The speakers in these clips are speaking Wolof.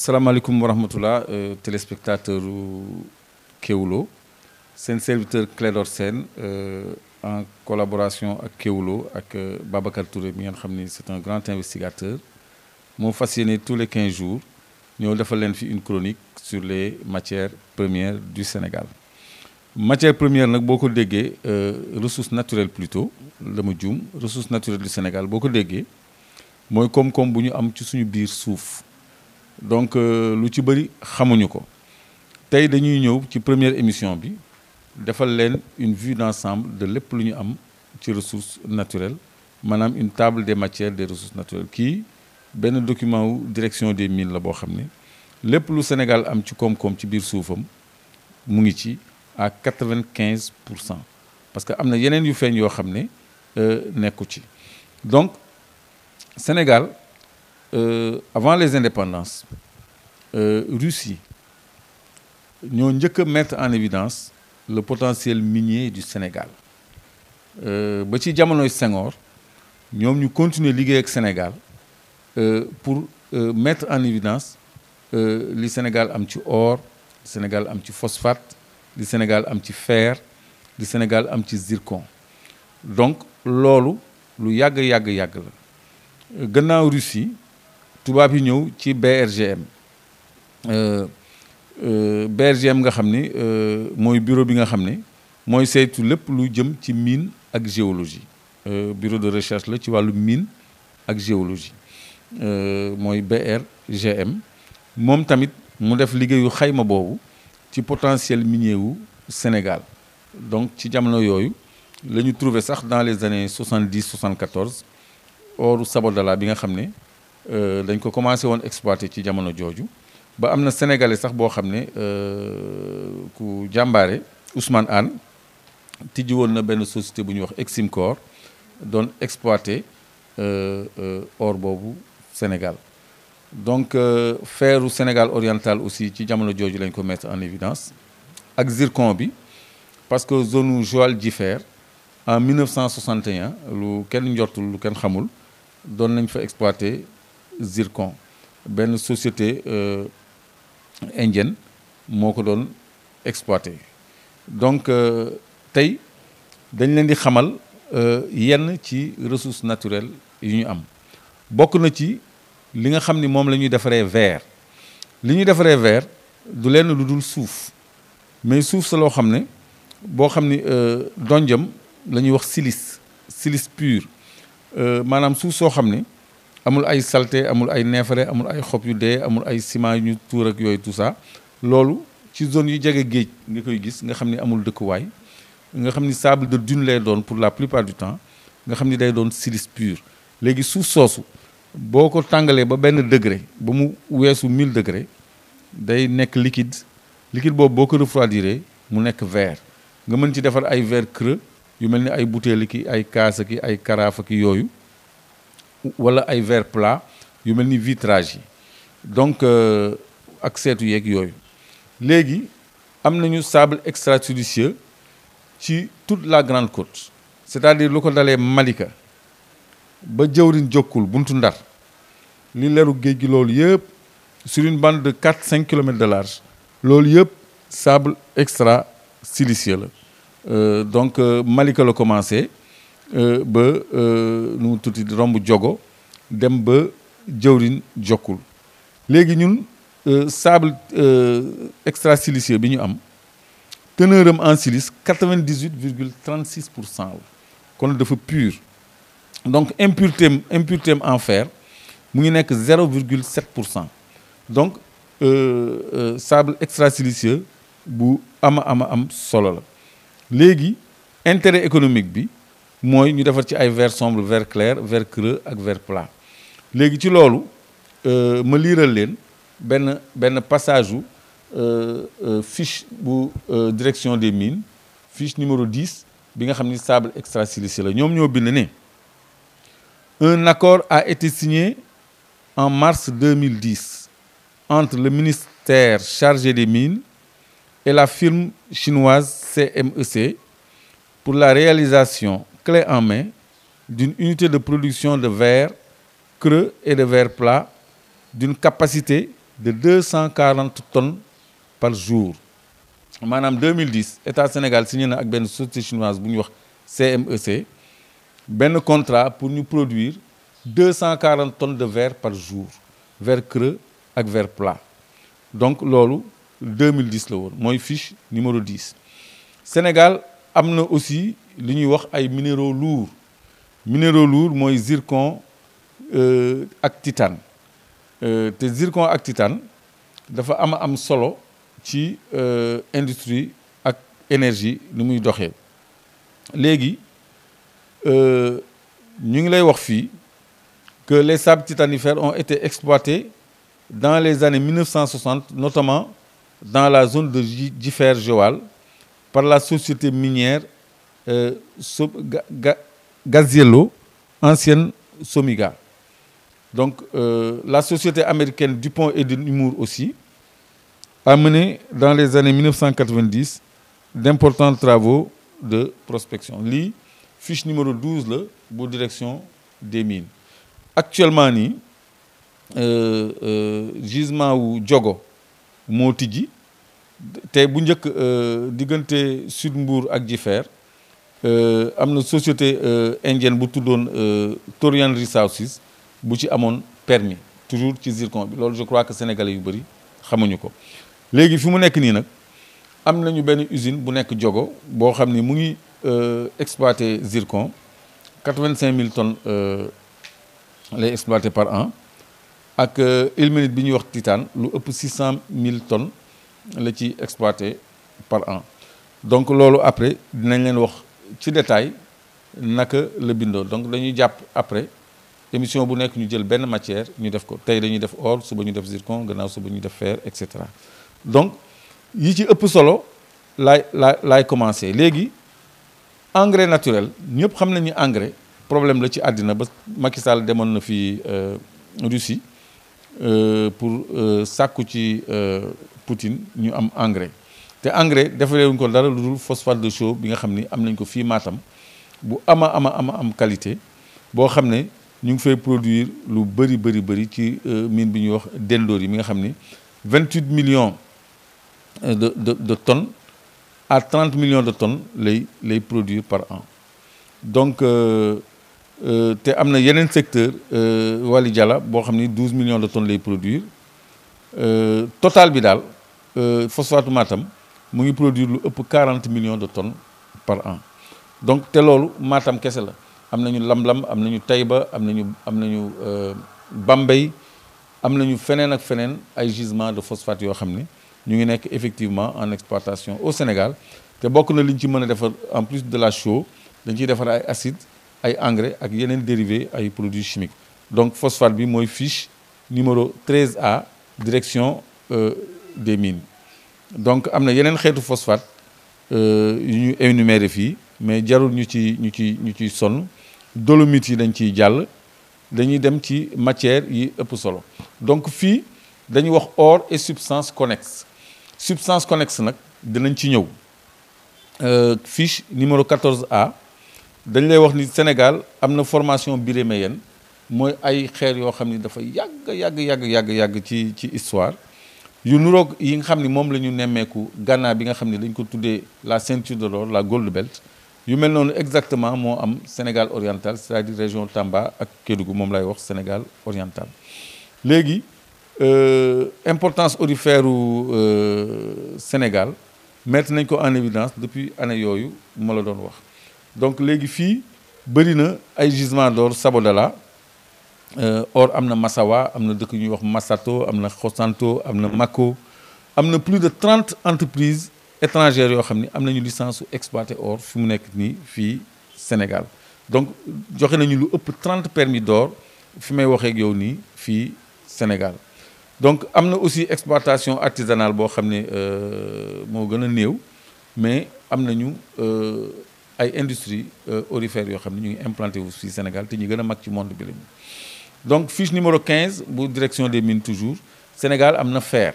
salaamaaleykum wa rahmatullah téléspectateur Kéwoulo seen serviteur Clédor Sène en collaboration ak Kéwoulo ak Babacar Touré mi ngeen xam ni c'est un grand investigateur moo fas yéene tous les 15 jours ñoo defal leen fi une chronique sur les matières premières du Sénégal. Matière première nag boo ko déggee ressource naturelle plutôt la ma juum ressource naturelle du Sénégal boo ko déggee mooy koom-koom bu ñu am ci suñu biir suuf. Donc lu ci bëri xamuñu ko tey dañuy ñëw ci première émission bi defal leen une vue d'ensemble de lépp lu ñu am ci ressources naturelles maanaam une table des matières des ressources naturelles kii benn document wu direction des mines la boo xam ne lépp lu Sénégal am ci koom-koom ci biir suufam mu ngi ci à 95%, parce que am na yeneen yu feeñ yoo xam ne nekku ci donc Sénégal. Avant les indépendances Russie ñoo njëkk a mettre en évidence le potentiel minier du Sénégal ba ci jamonoy Senghor ñoom ñu continuer liggéey ak Sénégal pour mettre en évidence li Sénégal am ci or li Sénégal am ci phosphate li Sénégal am ci fer li Sénégal am ci zircon donc loolu lu yàgg la gannaaw Russie tubaab yi ñëw ci BRGM BRGM nga xam ni mooy bureau bi nga xam ne mooy saytu lépp lu jëm ci mine ak géologie bureau de recherche la ci wàllu mine ak géologie mooy BRGM moom tamit mu def liggéeyu xayma boobu ci potentiel minier wu Sénégal donc ci jamono yooyu la ñu trouvé sax dans les années 70-74 oru Sabodala bi nga xam ne dañ ko commencé woon exploiter ci jamono jooju ba am na sénégalais sax boo xam ne ku jàmbaare Ousmane Anne tijji woon na benn société bu ñuy wax Eximcor doon exploiter or boobu Sénégal donc feeru Sénégal oriental aussi ci jamono jooju lañ ko mettre en évidence ak zircon bi parce que zone Joal Jifeer en 1961 lu kenn njortul lu kenn xamul doon nañ fa exploiter zircon benn société indienne moo ko doon exploité donc tey dañ leen di xamal yenn ci ressources naturelles yu ñu am bokk na ci li nga xam ni moom la ñuy defaree verre li ñuy defaree verre du lenn lu dul suuf mais suuf sa loo xam ne boo xam ni donjam la ñuy wax silice pur maanaam suuf soo xam ne amul ay saleté amul ay neefere amul ay xob yu dee amul ay ciment yu ñu tuur ak yooyu tout ça loolu ci zone yu jege géej nga koy gis nga xam ni amul dëkkuwaay nga xam ni sable de dune lay doon pour la plupart du temps nga xam ni day doon silice pur léegi suuf soosu boo ko tàngalee ba benn degré ba mu weesu 1000 degré day nekk liquide boobu boo ko refroidiree mu nekk verre nga mën ci defar ay verre creux yu mel ni ay bouteille ki ay kaasa ki ay carafe ki yooyu wala ay verre plat yu mel ni vitrage yi donc ak seetu yeeg yooyu léegi am nañu sable extra-silicieux ci toute la grande côte c'est-à-dire lu ko dalee Malika ba jëwriñ jokkul buntu Ndar li leeru géej gi loolu yëpp sur une bande de 4-5 kilomètres de large loolu yëpp sable extra-silicieux la donc Malika la commencé ba nu mu tuuti romb jogo dem ba jëwriñ jokkul léegi ñun sable extra-silicieux bi ñu am teneur am en silice 98,36% la kon dafa pur donc impureté am en fer mu ngi nekk 0,7%. Donc sable extra-silicieux bu am solo la léegi intérêt économique bi mooy ñu defar ci ay verre sombre verre clair verre creux ak verre plat léegi ci loolu ma liiral leen benn passage u fiche bu direction des mines fiche numéro 10 bi nga xam ni sable extra-silicieux la ñoom ñoo bind ne un accord a été signé en mars 2010 entre le ministère chargé des mines et la firme chinoise CMEC pour la réalisation clé en main d'une unité de production de verre creux et de verre plat d'une capacité de 240 tonnes par jour. En 2010 état Sénégal signé na ak benn société chinoise bu ñuy wax CMEC benn contrat pour ñu produire 240 tonnes de verre par jour, verre creux ak verre plat. Donc loolu 2010 la woon mooy fiche numéro 10. Sénégal am na aussi li ñuy wax ay minéraux lourds. Minéraux lourds mooy zircon ak titane. Te zircon ak titane dafa am solo ci industrie ak énergie ni muy doxee. Léegi ñu ngi lay wax fii que les sables titanifères ont été exploités dans les années 1960, notamment dans la zone de Jiffer-Joal, par la société minière Gaziello, ancienne Somiga. Donc la société américaine Dupont et de Nemours aussi a mené dans les années 1990 d'importants travaux de prospection. Li fiche numéro 12 la bu direction des mines. Actuellement nii gisement wu Diogo moo tijji te bu njëkk diggante Sud Mbour ak Jiffer am na société indienne bu tuddoon Torian Resources bu ci amoon permis toujours ci zircon bi loolu je crois que sénégalais yu bëri xamuñu ko. Léegi fi mu nekk nii nag am nañu benn usine bu nekk Diogo boo xam ni mu ngi exploiter zircon 85 000 tonnes lay exploiter par an ak ilménite bi ñuy wax titane lu ëpp 600 000 tonnes la ci exploiter par an. Donc loolu après dinañ leen wax ci détail naka la bindoo. Donc dañuy jàpp après émission bu nekk ñu jël benn matière ñu def ko tey dañuy def or suba ñu def zircon gannaaw suba ñu def fer et cetera. Donc yi ci ëpp solo laay commencer léegi engrais naturel ñëpp xam nañu engrais problème la ci àddina ba Macky Sall demoon na fi Russie pour sàkku ci Poutine ñu am engrais te engrais defaree wuñ ko dara lu dul phosphate de chaux bi nga xam ni am nañ ko fii Matam bu am qualité boo xam ne ñu ngi fay produire lu bëri ci mine bi ñuy wax Dendor yi mi nga xam ni 28 millions de tonnes à 30 millions de tonnes lay produire par an. Donc te am na yeneen secteur Wali Diala boo xam ni 12 millions de tonnes lay produire total bi daal phosphate Matam mu ngi produire lu ëpp 40 millions de tonnes par an. Donc te loolu Matam kese la am nañu Lamlam am nañu Taïba am nañu Bambey am nañu feneen ak feneen ay gisements de phosphate yoo xam ne ñu ngi nekk effectivement en exploitation au Sénégal te bokk na li ñu ci mën a defar en plus de la chaux dañ ciy defar ay acide ay engrais ak yeneen dérivés ay produits chimiques. Donc phosphate bi mooy fiche numéro 13A direction des mines. Donc am na yeneen xeetu phosphate yu ñu énuméré fii mais jarul ñu ciy sonn dolomite yi dañ ciy jàll dañuy dem ci matière yi ëpp solo. Donc fii dañuy wax or et substance connexe nag dinañ ci ñëw fiche numéro 14A dañ lay wax ni Sénégal am na formation birréméenne mooy ay xeer yoo xam ni dafa yàgg ci histoire yu nuroog yi nga xam ni moom la ñu nemmeeku Ghana bi nga xam ni dañ ko tuddee la ceinture de l'or la Gold Belt yu mel noonu exactement moo am Sénégal oriental c'est-à-dire région Tamba ak Kédougou moom lay wax Sénégal oriental. Léegi importance aurifère u Sénégal mettre nañ ko en évidence depuis année yooyu ma la doon wax. Donc léegi fii bëri na ay gisements d'or Sabodala or am na Massawa am na dëkk ñuy wax Massato am na Xosanto am na Mako am na plus de 30 entreprises étrangères yoo xam ni am nañu licence su exploiter or fi mu nekk nii fii Sénégal. Donc joxe nañu lu ëpp 30 permis d'or fi may waxee ak yow nii fii Sénégal. Donc am na aussi exploitation artisanale boo xam ne moo gën a néew mais am nañu ay industries aurifères yoo xam ne ñu ngi implanté wu fii Sénégal te ñu gën a mag ci monde bi lañu. Donc fiche numéro 15 bu direction des mines toujours Sénégal am na fer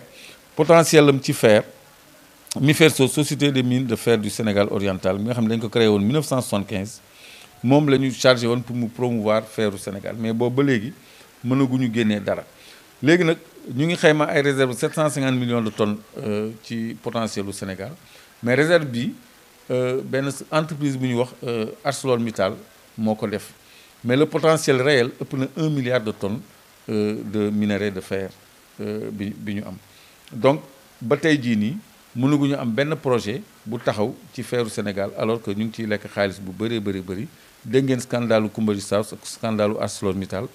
potentiel am ci fer MIFERSO société des mines de fer du Sénégal oriental mi nga xam ne dañ ko créé woon 1975 moom la ñu chargé woon pour mu promouvoir feru Sénégal mais boobu ba léegi mënaguñu génnee dara. Léegi nag ñu ngi xayma ay réserve 750 millions de tonnes ci potentiel au Sénégal mais réserve bi benn entreprise bu ñuy wax ArcelorMittal moo ko def mais le potentiel réel ëpp na 1 milliard de tonnes de minerai de fer bi ñu am donc ba tey jii nii mënaguñu am benn projet bu taxaw ci feeru Sénégal alors que ñu ngi ciy lekk xaalis bu bëree bëri dégg ngeen scandalu Kumbali South ak scandalu ArcelorMittal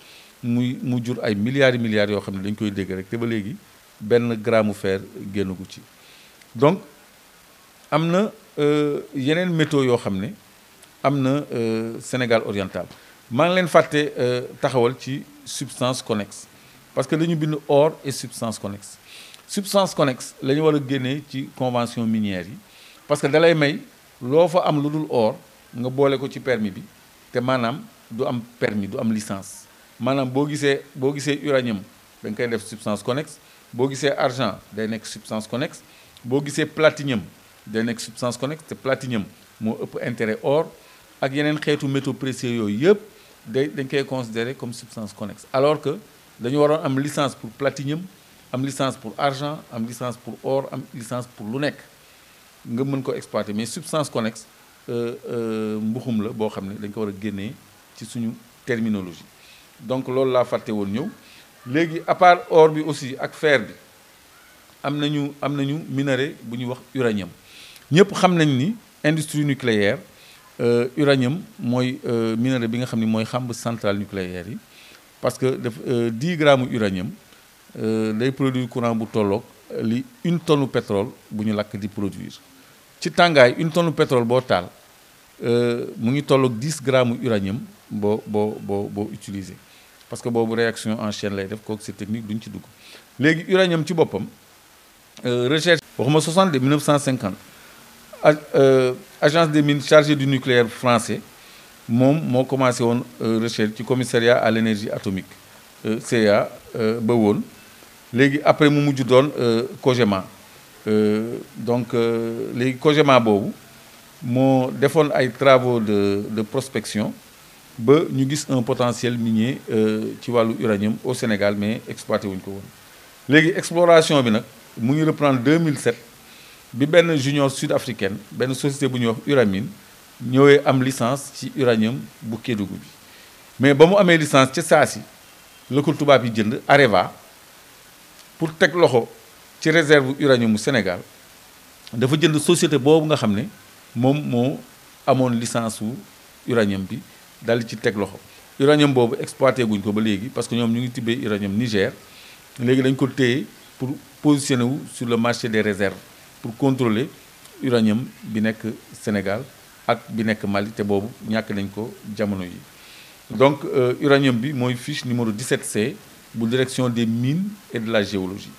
mu jur ay milliards yoo xam ne dañ koy dégg rek te ba léegi benn gramme fer génnagu ci donc am na yeneen métaux yoo xam ne am na Sénégal oriental maa ngi leen fàtte taxawal ci substance connexe parce que dañu bind or et substance connexe substance connexe la ñu war a génnee ci convention minière yi parce que dalay may loo fa am lu dul or nga boole ko ci permis bi te maanaam du am permis du am licence maanaam boo gisee uranium da nga koy def substance connexe boo gisee argent day nekk substance connexe boo gisee platinium day nekk substance connexe te platinium moo ëpp intérêt or ak yeneen xeetu métaux précieux yooyu yëpp dañ koy considérer comme substance connexe alors que dañu waroon am licence pour platinium am licence pour argent am licence pour or am licence pour lu nekk nga mën ko exploiter mais substance connexe mbuxum la boo xam ne dañ ko war a génnee ci suñu terminologie donc loolu laa fàtte woon ñëw léegi à part or bi aussi ak fer bi am nañu minerai bu ñuy wax uranium ñëpp xam nañ ni industrie nucléaire uranium mooy minerai bi nga xam ne mooy xamb centrale nucléaire yi parce que 10 grammes uranium day produire courant bu tolloog li 1 tonne pétrole bu ñu lakk di produire ci tàngaay 1 tonne pétrole boo taal mu ngi tolloog 10 grammes uranium boo utiliser parce que boobu réaction en chaîne lay def kooku c'est technique duñ ci dugg léegi uranium ci boppam recherche waxuma 60 de 1950 agence des mines chargée du nucléaire français moom moo commencé woon recherche ci commissariat à l'énergie atomique CA ba woon léegi après mu mujj doon COGEMA donc léegi COGEMA boobu moo defoon ay travaux de prospection ba ñu gis un potentiel minier ci wàllu uranium au Sénégal mais exploité wuñ ko woon léegi exploration bi nag mu ngi reprendre 2007 bi benn junior sud-africaine benn société bu ñuy wax Uramine ñëwee am licence ci uranium bu Kédougou bi mais ba mu amee licence ca saasi la ko tubaab yi jënd Areva pour teg loxo ci réserve uranium mu Sénégal dafa jënd société boobu nga xam ne moom moo amoon licence wu uranium bi dal ci teg loxo uranium boobu exploité guñ ko ba léegi parce que ñoom ñu ngi tibbee uranium Niger léegi dañ ko téye pour positionner wu sur le marché des réserves pour contrôler uranium bi nekk Sénégal ak bi nekk Mali te boobu ñàkk nañ ko jamono yi donc uranium bi mooy fiche numéro 17C bu direction des mines et de la géologie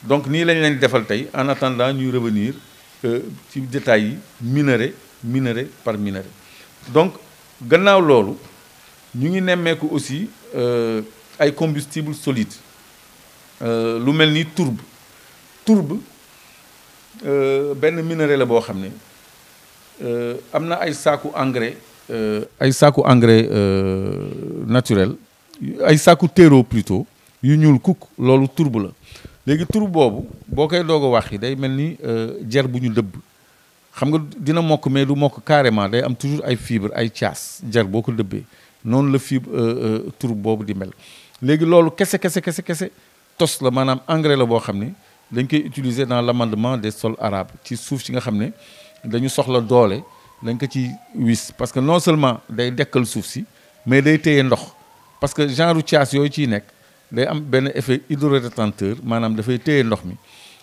donc nii lañ leen defal tey en attendant ñuy revenir ci détails yi minerai par minerai donc gannaaw loolu ñu ngi nemmeeku aussi ay combustibles solides lu mel ni tourbe benn minerai la boo xam ne am na ay saaku engrais naturel ay saaku terreau plutôt yu ñuul kukk loolu tourbe la léegi tourbe boobu boo koy doog a wax yi day mel ni jer bu ñu dëbb xam nga dina mokk mais du mokk carrément day am toujours ay fibre ay caas jer boo ko dëbbee noonu la fibre tourbe boobu di mel léegi loolu kese tos la maanaam engrais la boo xam ne dañ koy utiliser dans l'amendement des sols arables ci suuf si nga xam ne dañu soxla doole dañ ko ci wis parce que non seulement day dekkal suuf si mais day téye ndox parce que genre caas yooyu ciy nekk day am benn effet hydrorétenteur maanaam dafay téye ndox mi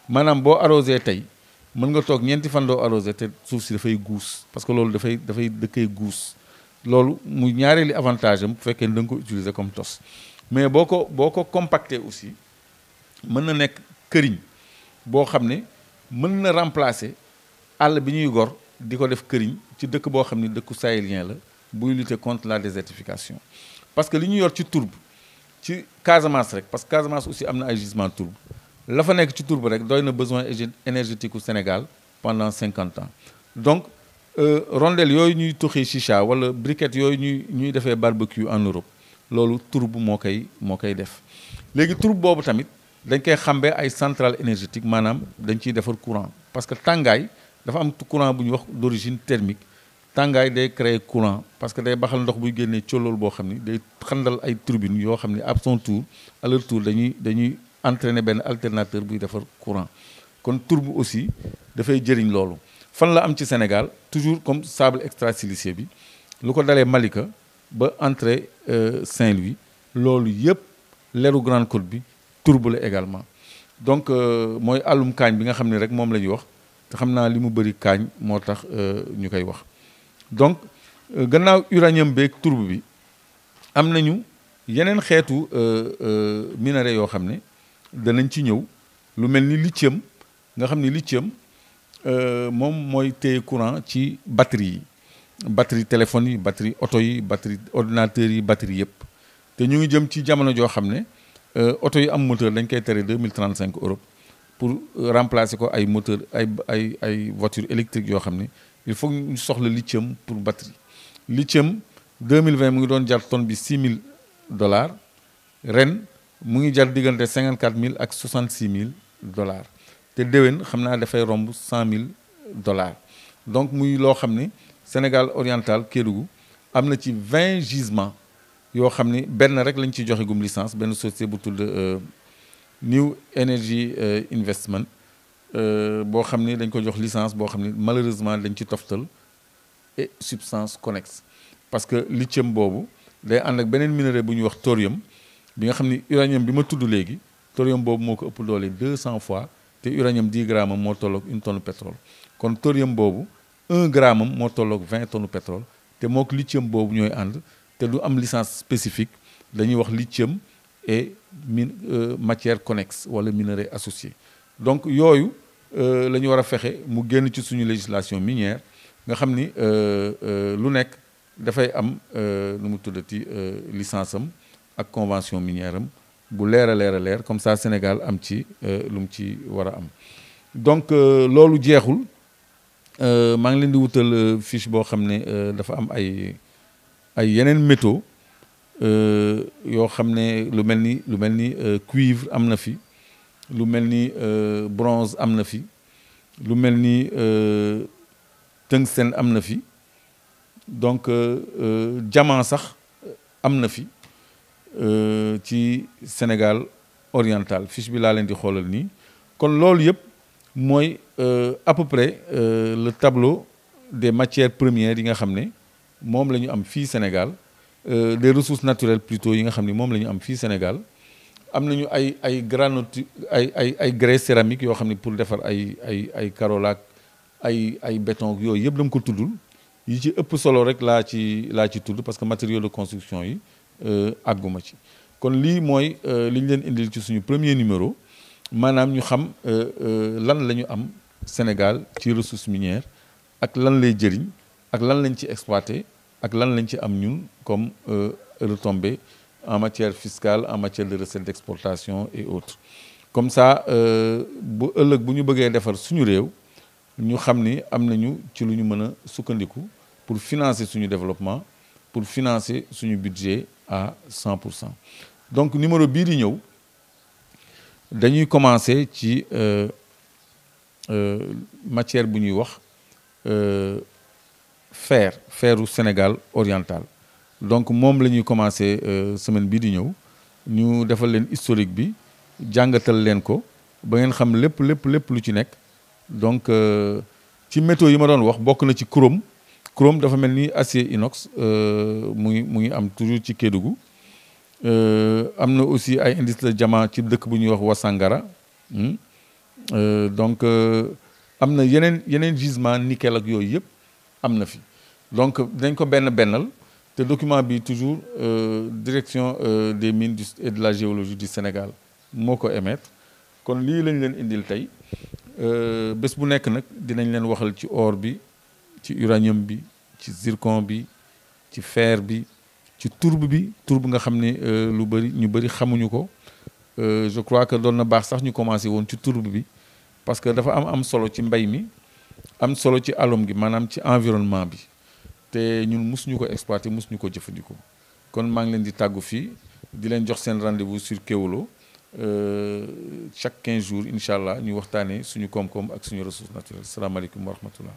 maanaam boo arrosé tey mën nga toog ñeenti fan doo arrosé te suuf si dafay guus parce que loolu dafay dëkkay guus loolu mu ñaareeli avantage am bu fekkee ne da nga ko utiliser comme tos mais boo ko compacté aussi mën na nekk këriñ boo xam ne mën na remplacer àll bi ñuy gor di ko def këriñ ci dëkk boo xam ne dëkku sahélien la buy lutter contre la désertification parce que li ñu yor ci tourbe ci Casamance rek parce que Casamance aussi am na ay gisement tourbe la fa nekk ci tourbe rek doy na besoin énergétique u Sénégal pendant 50 ans donc rondelle yooyu ñuy tuxi chicha wala briquette yooyu ñuy defee barbecue en Europe loolu tourbe moo koy def léegi tourbe boobu tamit dañ koy xambee ay centrale énergétique maanaam dañ ciy defar courant parce que tàngaay dafa am courant bu ñuy wax d'origine thermique tàngaay day créer courant parce que day baxal ndox buy génnee collool boo xam ni day xandal ay turbines yoo xam ni à son tour à leur tour dañuy entraîner benn alternateur buy defar courant kon tourbe aussi dafay jëriñ loolu fan la am ci Sénégal toujours comme sable extra-siliceux bi lu ko dalee Malika ba entrée Saint-Louis loolu yëpp leru Grande Côte bi tourbe la également donc mooy àllum kaañ bi nga xam ne rek moom la ñuy wax te xam naa li mu bëri kaañ moo tax ñu koy wax donc gannaaw uranium beeg tourbe bi am nañu yeneen xeetu minerais yoo xam ne danañ ci ñëw lu mel ni lithium nga xam ni lithium moom mooy téye courant ci batterie yi batterie téléphone yi batterie oto yi batterie ordinateur yi batterie yëpp te ñu ngi jëm ci jamono joo xam ne oto yi am moteur dañ koy tere 2035 Europe pour remplacer ko ay moteur ay voitures électriques yoo xam ne il faut ñu soxla lithium pour batterie lithium 2020 mu ngi doon jar tonne bi $6 000 ren mu ngi jar diggante 54 000 ak 66 000 te déwén xam naa dafay romb $100 000 donc muy loo xam ne Sénégal oriental Kédougou am na ci 20 gisements yoo xam ni benn rek lañ ci joxe gum licence benn société bu tudd New Energy Investment boo xam ni dañ ko jox licence boo xam ni malheureusement dañ ci toftal et substance connexe parce que lithium boobu day ànd ak beneen minerai bu ñuy wax thorium bi nga xam ni uranium bi ma tudd léegi thorium boobu moo ko ëpp doole 200 fois te uranium 10 grammes moo tolloog 1 tonne pétrole kon thorium boobu 1 gramme moo tolloog 20 tonnes pétrole te mook lithium boobu ñooy ànd te du am licence spécifique dañuy wax lithium et matière connexe wala minerai associé donc yooyu la ñu war a fexe mu génn ci suñu législation minière nga xam ni lu nekk dafay am nu mu tuddati licence am ak convention minière am bu leer a leer comme ça Sénégal am ci lu mu ci war a am donc loolu jeexul maa ngi leen di wutal fiche boo xam ne dafa am ay yeneen métaux yoo xam ne lu mel ni cuivre am na fi lu mel ni bronze am na fi lu mel ni tungstène am na fi donc diamant sax am na fi ci Sénégal oriental fiche bi laa leen di xoolal nii kon loolu yëpp mooy à peu près le tableau des matières premières yi nga xam ne moom la ñu am fii Sénégal des ressources naturelles plutôt yi nga xam ne moom la ñu am fii Sénégal am nañu ay granoti ay grès céramique yoo xam ne pour defar ay carrelage ay béton yooyu yëpp dama ko tuddul yi ci ëpp solo rek laa ci tudd parce que matériaux de construction yi àgguma ci kon lii mooy li ñu leen indil ci suñu premier numéro maanaam ñu xam lan la ñu am Sénégal ci ressources minières ak lan lay jëriñ ak lan lañ ci exploité ak lan lañ ci am ñun comme retombées en matière fiscale en matière de recettes d'exportation et autres comme ça bu ëllëg bu ñu bëggee defar suñu réew ñu xam ni am nañu ci lu ñu mën a sukkandiku pour financer suñu développement pour financer suñu budget à 100%. Donc numéro bii di ñëw dañuy commencer ci matière bu ñuy wax feru Sénégal oriental donc moom la ñuy commencer semaine bii di ñëw ñu defal leen historique bi jàngatal leen ko ba ngeen xam lépp lu ci nekk donc ci métaux yi ma doon wax bokk na ci chrome dafa mel ni acier inox mu ngi am toujours ci Kédougou am na aussi ay indice de diamant ci dëkk bu ñuy wax Wassangara donc am na yeneen gisement nickel ak yooyu yëpp am na fi donc dañ ko bennal te document bi toujours direction des mines et de la géologie du Sénégal moo ko émettre kon lii lañ leen indil tey bés bu nekk nag dinañ leen waxal ci or bi ci uranium bi ci zircon bi ci fer bi ci tourbe nga xam ne ñu bëri xamuñu ko je crois que doon na baax sax ñu commencé woon ci tourbe bi parce que dafa am solo ci mbay mi am solo ci alom gi maanaam ci environnement bi te ñun musuñu ko exploiter musuñu ko jëfandikoo kon maa ngi leen di tàggu fii di leen jox seen rendez-vous sur Kéwoulo chaque 15 jours incha allah ñu waxtaanee suñu koom-koom ak suñu ressources naturelles salaamaaleykum wa rahmatullah